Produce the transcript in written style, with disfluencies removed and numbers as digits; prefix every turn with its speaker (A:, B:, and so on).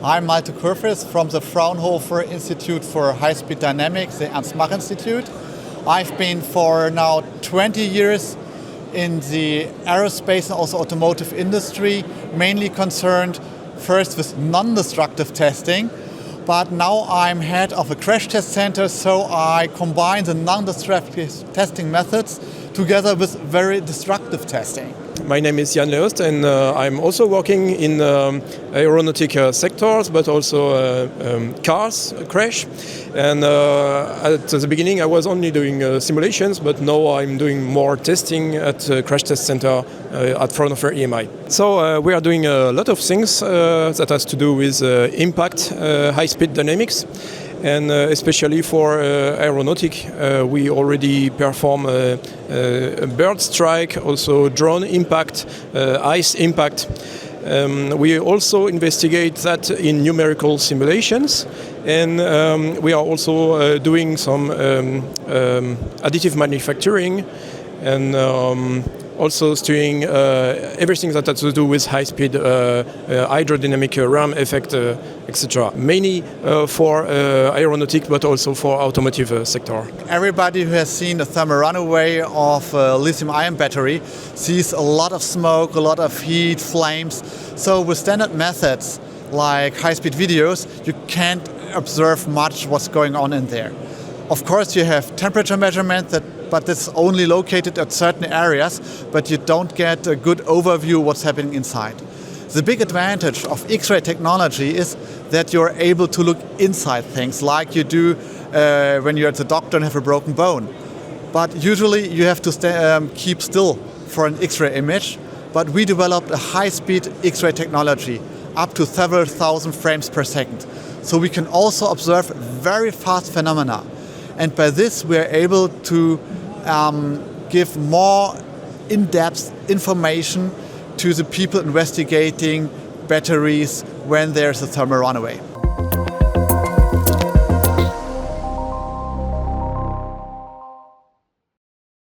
A: I'm Malte Kurfiß from the Fraunhofer Institute for High-Speed Dynamics, the Ernst Mach Institute. I've been for now 20 years in the aerospace and also automotive industry, mainly concerned first with non-destructive testing, but now I'm head of a crash test center, so I combine the non-destructive testing methods together with very destructive testing.
B: My name is Yann Leost, and I'm also working in aeronautic sectors, but also cars crash. And at the beginning I was only doing simulations, but now I'm doing more testing at crash test center at Fraunhofer EMI. So we are doing a lot of things that has to do with impact, high-speed dynamics. And especially for aeronautic, we already perform a bird strike, also drone impact, ice impact. We also investigate that in numerical simulations, and we are also doing some additive manufacturing and also doing everything that has to do with high-speed hydrodynamic RAM effect, etc. Mainly for aeronautic, but also for automotive sector.
A: Everybody who has seen a thermal runaway of a lithium-ion battery sees a lot of smoke, a lot of heat, flames. So with standard methods like high-speed videos, you can't observe much what's going on in there. Of course, you have temperature measurement, but it's only located at certain areas, but you don't get a good overview of what's happening inside. The big advantage of X-ray technology is that you're able to look inside things like you do when you're at the doctor and have a broken bone. But usually you have to keep still for an X-ray image, but we developed a high-speed X-ray technology up to several thousand frames per second. So we can also observe very fast phenomena. And by this, we are able to give more in-depth information to the people investigating batteries when there's a thermal runaway.